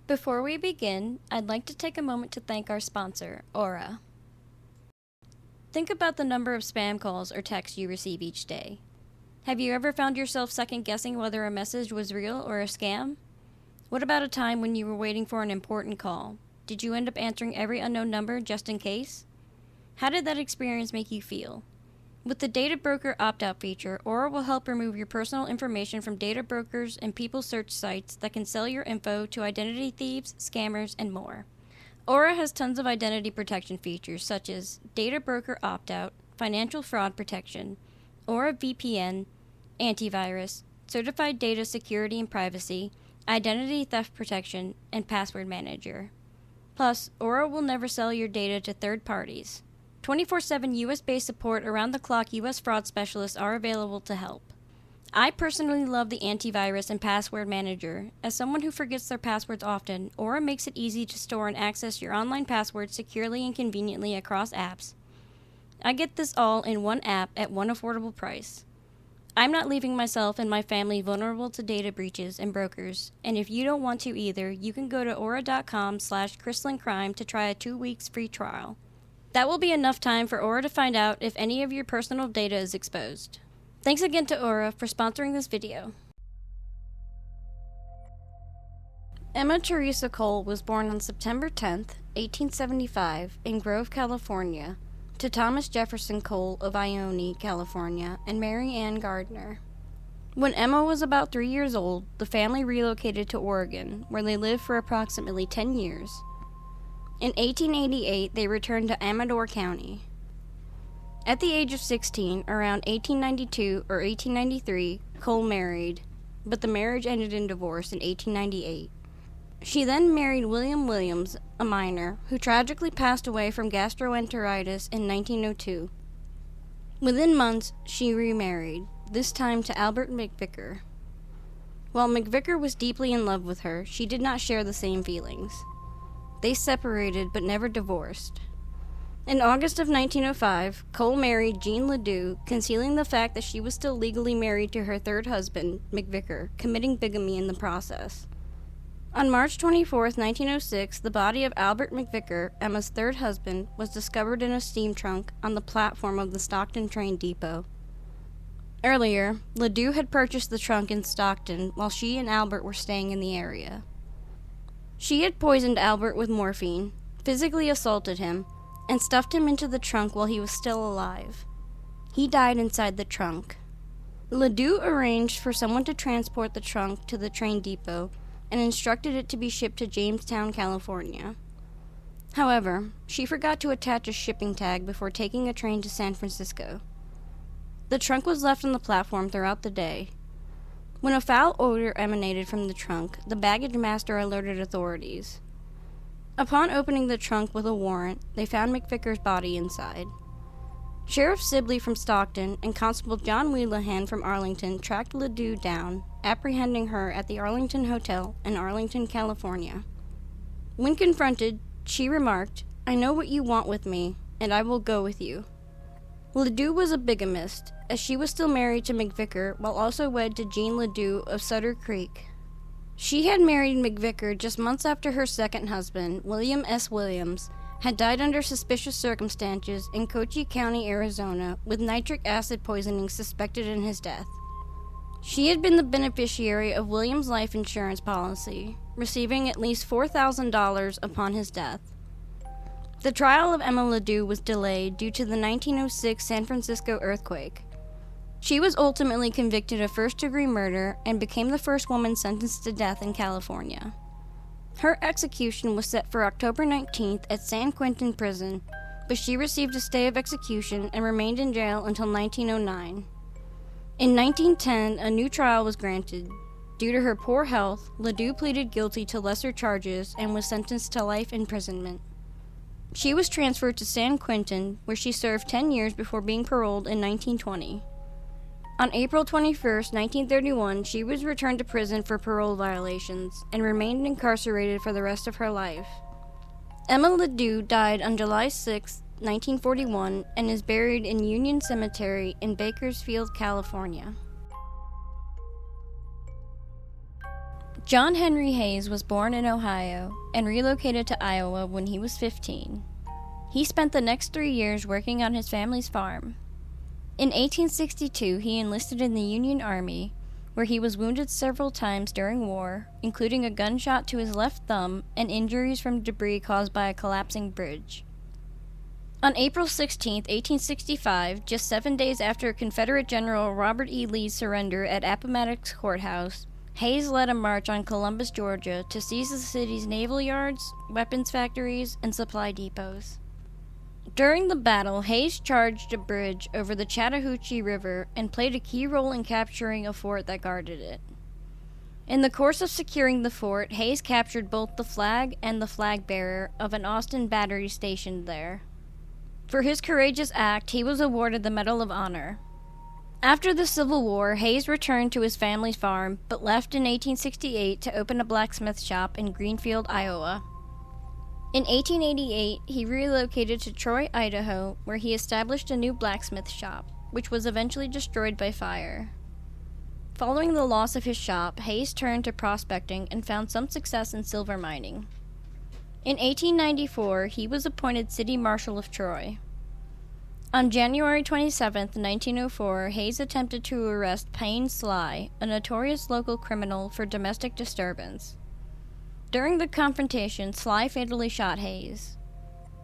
Before we begin, I'd like to take a moment to thank our sponsor, Aura. Think about the number of spam calls or texts you receive each day. Have you ever found yourself second-guessing whether a message was real or a scam? What about a time when you were waiting for an important call? Did you end up answering every unknown number just in case? How did that experience make you feel? With the Data Broker opt-out feature, Aura will help remove your personal information from data brokers and people search sites that can sell your info to identity thieves, scammers, and more. Aura has tons of identity protection features such as Data Broker opt-out, financial fraud protection, Aura VPN, antivirus, certified data security and privacy, identity theft protection, and password manager. Plus, Aura will never sell your data to third parties. 24/7 US-based support around-the-clock US fraud specialists are available to help. I personally love the antivirus and password manager. As someone who forgets their passwords often, Aura makes it easy to store and access your online passwords securely and conveniently across apps. I get this all in one app at one affordable price. I'm not leaving myself and my family vulnerable to data breaches and brokers, and if you don't want to either, you can go to aura.com/KrystlynCrime to try a 2 weeks free trial. That will be enough time for Aura to find out if any of your personal data is exposed. Thanks again to Aura for sponsoring this video. Emma Teresa Cole was born on September 10th, 1875, in Grove, California, to Thomas Jefferson Cole of Ione, California, and Mary Ann Gardner. When Emma was about 3 years old, the family relocated to Oregon, where they lived for approximately 10 years. In 1888, they returned to Amador County. At the age of 16, around 1892 or 1893, Cole married, but the marriage ended in divorce in 1898. She then married William Williams, a miner, who tragically passed away from gastroenteritis in 1902. Within months, she remarried, this time to Albert McVicker. While McVicker was deeply in love with her, she did not share the same feelings. They separated but never divorced. In August of 1905, Cole married Jean Ledoux, concealing the fact that she was still legally married to her third husband, McVicker, committing bigamy in the process. On March 24, 1906, the body of Albert McVicker, Emma's third husband, was discovered in a steam trunk on the platform of the Stockton train depot. Earlier, Ledoux had purchased the trunk in Stockton while she and Albert were staying in the area. She had poisoned Albert with morphine, physically assaulted him, and stuffed him into the trunk while he was still alive. He died inside the trunk. Ledoux arranged for someone to transport the trunk to the train depot and instructed it to be shipped to Jamestown, California. However, she forgot to attach a shipping tag before taking a train to San Francisco. The trunk was left on the platform throughout the day. When a foul odor emanated from the trunk, the baggage master alerted authorities. Upon opening the trunk with a warrant, they found McVicker's body inside. Sheriff Sibley from Stockton and Constable John Wheelahan from Arlington tracked Ledoux down, apprehending her at the Arlington Hotel in Arlington, California. When confronted, she remarked, "I know what you want with me, and I will go with you." Ledoux was a bigamist, as she was still married to McVicker while also wed to Jean Ledoux of Sutter Creek. She had married McVicker just months after her second husband, William S. Williams, had died under suspicious circumstances in Cochise County, Arizona, with nitric acid poisoning suspected in his death. She had been the beneficiary of Williams' life insurance policy, receiving at least $4,000 upon his death. The trial of Emma Ledoux was delayed due to the 1906 San Francisco earthquake. She was ultimately convicted of first-degree murder and became the first woman sentenced to death in California. Her execution was set for October 19th at San Quentin Prison, but she received a stay of execution and remained in jail until 1909. In 1910, a new trial was granted. Due to her poor health, Ledoux pleaded guilty to lesser charges and was sentenced to life imprisonment. She was transferred to San Quentin, where she served 10 years before being paroled in 1920. On April 21, 1931, she was returned to prison for parole violations and remained incarcerated for the rest of her life. Emma Ledoux died on July 6, 1941, and is buried in Union Cemetery in Bakersfield, California. John Henry Hayes was born in Ohio and relocated to Iowa when he was 15. He spent the next 3 years working on his family's farm. In 1862, he enlisted in the Union Army, where he was wounded several times during war, including a gunshot to his left thumb and injuries from debris caused by a collapsing bridge. On April 16, 1865, just 7 days after Confederate General Robert E. Lee's surrender at Appomattox Courthouse, Hayes led a march on Columbus, Georgia, to seize the city's naval yards, weapons factories, and supply depots. During the battle, Hayes charged a bridge over the Chattahoochee River and played a key role in capturing a fort that guarded it. In the course of securing the fort, Hayes captured both the flag and the flag bearer of an Austin battery stationed there. For his courageous act, he was awarded the Medal of Honor. After the Civil War, Hayes returned to his family's farm, but left in 1868 to open a blacksmith shop in Greenfield, Iowa. In 1888, he relocated to Troy, Idaho, where he established a new blacksmith shop, which was eventually destroyed by fire. Following the loss of his shop, Hayes turned to prospecting and found some success in silver mining. In 1894, he was appointed City Marshal of Troy. On January 27, 1904, Hayes attempted to arrest Payne Sly, a notorious local criminal, for domestic disturbance. During the confrontation, Sly fatally shot Hayes.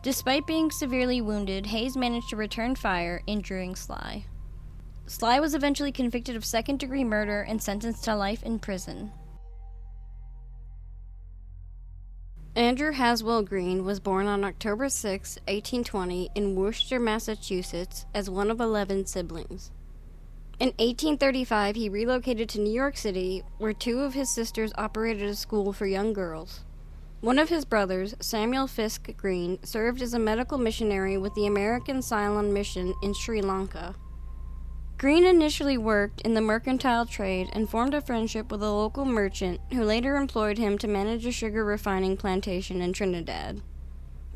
Despite being severely wounded, Hayes managed to return fire, injuring Sly. Sly was eventually convicted of second-degree murder and sentenced to life in prison. Andrew Haswell Green was born on October 6, 1820, in Worcester, Massachusetts, as one of 11 siblings. In 1835, he relocated to New York City, where 2 of his sisters operated a school for young girls. One of his brothers, Samuel Fisk Green, served as a medical missionary with the American Ceylon Mission in Sri Lanka. Green initially worked in the mercantile trade and formed a friendship with a local merchant who later employed him to manage a sugar refining plantation in Trinidad.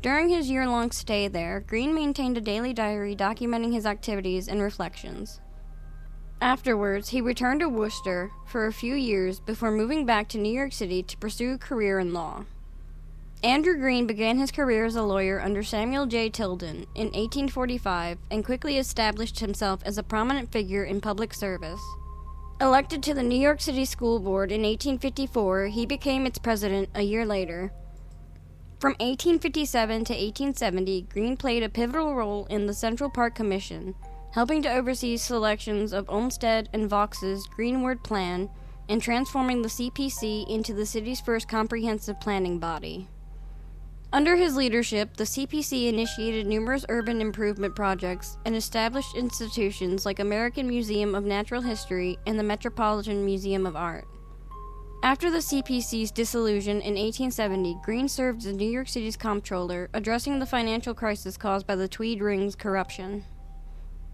During his year-long stay there, Green maintained a daily diary documenting his activities and reflections. Afterwards, he returned to Worcester for a few years before moving back to New York City to pursue a career in law. Andrew Green began his career as a lawyer under Samuel J. Tilden in 1845 and quickly established himself as a prominent figure in public service. Elected to the New York City School Board in 1854, he became its president a year later. From 1857 to 1870, Green played a pivotal role in the Central Park Commission, helping to oversee selections of Olmsted and Vaux's Greenward Plan and transforming the CPC into the city's first comprehensive planning body. Under his leadership, the CPC initiated numerous urban improvement projects and established institutions like American Museum of Natural History and the Metropolitan Museum of Art. After the CPC's dissolution in 1870, Green served as New York City's comptroller, addressing the financial crisis caused by the Tweed Rings corruption.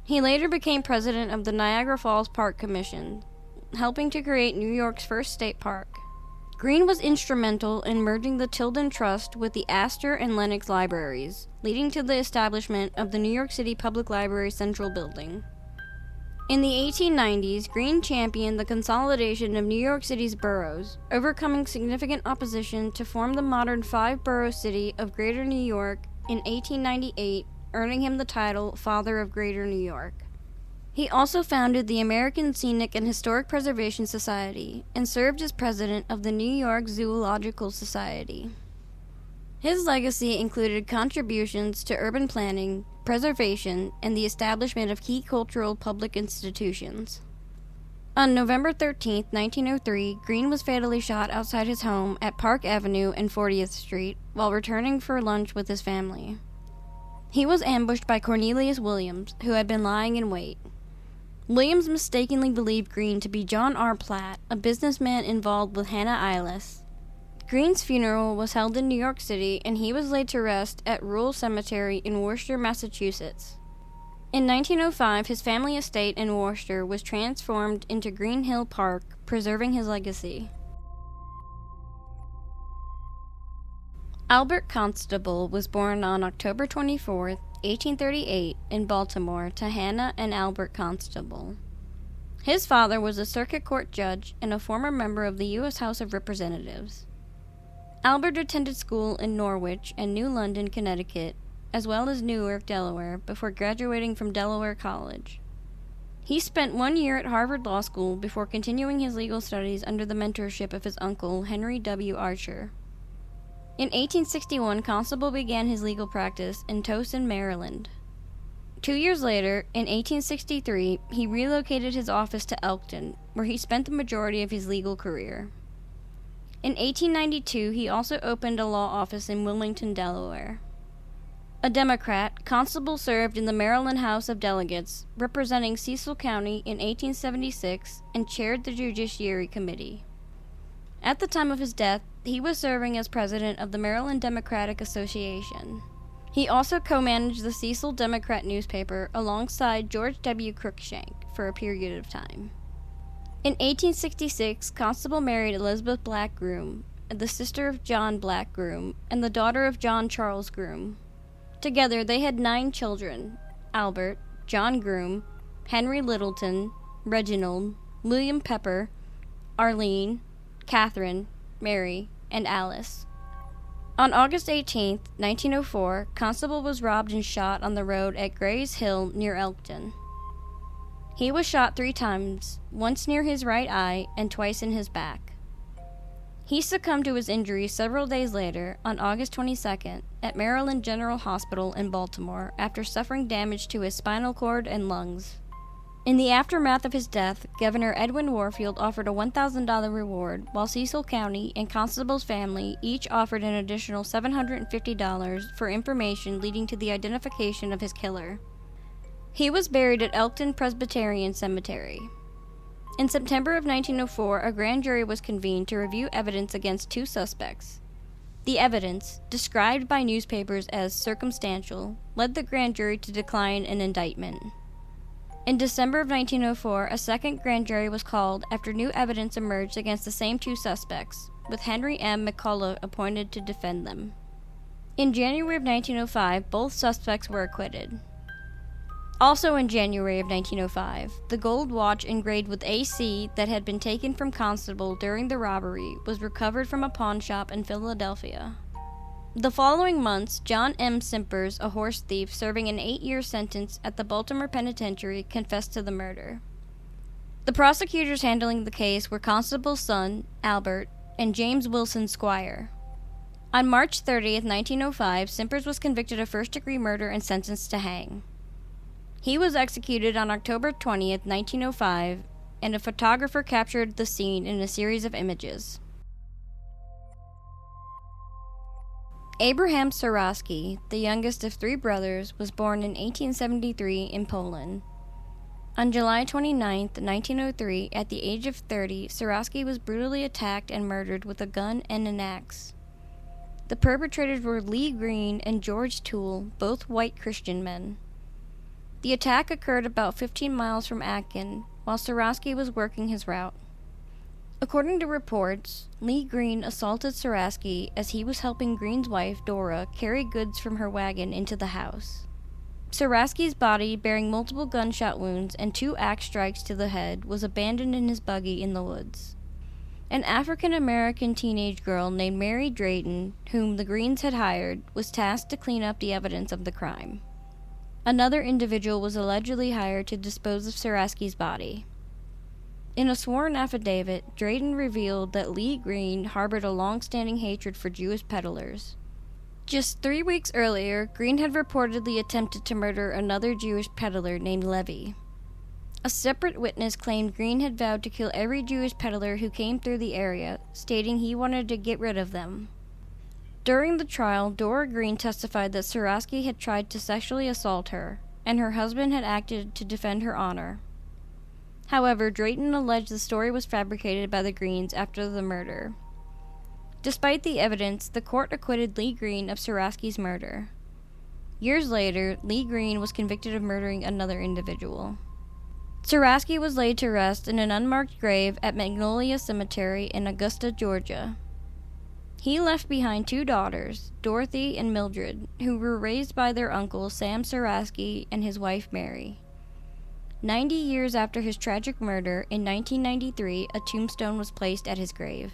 He later became president of the Niagara Falls Park Commission, helping to create New York's first state park. Green was instrumental in merging the Tilden Trust with the Astor and Lenox libraries, leading to the establishment of the New York City Public Library Central Building. In the 1890s, Green championed the consolidation of New York City's boroughs, overcoming significant opposition to form the modern 5-borough city of Greater New York in 1898, earning him the title Father of Greater New York. He also founded the American Scenic and Historic Preservation Society and served as president of the New York Zoological Society. His legacy included contributions to urban planning, preservation, and the establishment of key cultural public institutions. On November 13, 1903, Green was fatally shot outside his home at Park Avenue and 40th Street while returning for lunch with his family. He was ambushed by Cornelius Williams, who had been lying in wait. Williams mistakenly believed Green to be John R. Platt, a businessman involved with Hannah Eilis. Green's funeral was held in New York City, and he was laid to rest at Rural Cemetery in Worcester, Massachusetts. In 1905, his family estate in Worcester was transformed into Green Hill Park, preserving his legacy. Albert Constable was born on October 24, 1838, in Baltimore to Hannah and Albert Constable. His father was a circuit court judge and a former member of the U.S. House of Representatives. Albert attended school in Norwich and New London, Connecticut, as well as Newark, Delaware, before graduating from Delaware College. He spent 1 year at Harvard Law School before continuing his legal studies under the mentorship of his uncle, Henry W. Archer. In 1861, Constable began his legal practice in Towson, Maryland. 2 years later, in 1863, he relocated his office to Elkton, where he spent the majority of his legal career. In 1892, he also opened a law office in Wilmington, Delaware. A Democrat, Constable served in the Maryland House of Delegates, representing Cecil County in 1876, and chaired the Judiciary Committee. At the time of his death, he was serving as president of the Maryland Democratic Association. He also co-managed the Cecil Democrat newspaper alongside George W. Cruikshank for a period of time. In 1866, Constable married Elizabeth Black Groom, the sister of John Black Groom, and the daughter of John Charles Groom. Together, they had 9 children: Albert, John Groom, Henry Littleton, Reginald, William Pepper, Arlene, Catherine, Mary, and Alice. On August 18, 1904, Constable was robbed and shot on the road at Gray's Hill near Elkton. He was shot 3 times, once near his right eye and twice in his back. He succumbed to his injuries several days later, on August 22nd, at Maryland General Hospital in Baltimore after suffering damage to his spinal cord and lungs. In the aftermath of his death, Governor Edwin Warfield offered a $1,000 reward, while Cecil County and Constable's family each offered an additional $750 for information leading to the identification of his killer. He was buried at Elkton Presbyterian Cemetery. In September of 1904, a grand jury was convened to review evidence against 2 suspects. The evidence, described by newspapers as circumstantial, led the grand jury to decline an indictment. In December of 1904, a second grand jury was called after new evidence emerged against the same 2 suspects, with Henry M. McCullough appointed to defend them. In January of 1905, both suspects were acquitted. Also in January of 1905, the gold watch engraved with AC that had been taken from Constable during the robbery was recovered from a pawn shop in Philadelphia. The following months, John M. Simpers, a horse thief serving an 8-year sentence at the Baltimore Penitentiary, confessed to the murder. The prosecutors handling the case were Constable's son, Albert, and James Wilson Squire. On March 30, 1905, Simpers was convicted of first-degree murder and sentenced to hang. He was executed on October 20, 1905, and a photographer captured the scene in a series of images. Abraham Surasky, the youngest of 3 brothers, was born in 1873 in Poland. On July 29, 1903, at the age of 30, Surasky was brutally attacked and murdered with a gun and an axe. The perpetrators were Lee Green and George Toole, both white Christian men. The attack occurred about 15 miles from Aiken, while Surasky was working his route. According to reports, Lee Green assaulted Surasky as he was helping Green's wife, Dora, carry goods from her wagon into the house. Surasky's body, bearing multiple gunshot wounds and 2 axe strikes to the head, was abandoned in his buggy in the woods. An African-American teenage girl named Mary Drayton, whom the Greens had hired, was tasked to clean up the evidence of the crime. Another individual was allegedly hired to dispose of Surasky's body. In a sworn affidavit, Drayton revealed that Lee Green harbored a long-standing hatred for Jewish peddlers. Just 3 weeks earlier, Green had reportedly attempted to murder another Jewish peddler named Levy. A separate witness claimed Green had vowed to kill every Jewish peddler who came through the area, stating he wanted to get rid of them. During the trial, Dora Green testified that Surasky had tried to sexually assault her, and her husband had acted to defend her honor. However, Drayton alleged the story was fabricated by the Greens after the murder. Despite the evidence, the court acquitted Lee Green of Surasky's murder. Years later, Lee Green was convicted of murdering another individual. Surasky was laid to rest in an unmarked grave at Magnolia Cemetery in Augusta, Georgia. He left behind 2 daughters, Dorothy and Mildred, who were raised by their uncle Sam Surasky and his wife Mary. 90 years after his tragic murder, in 1993, a tombstone was placed at his grave.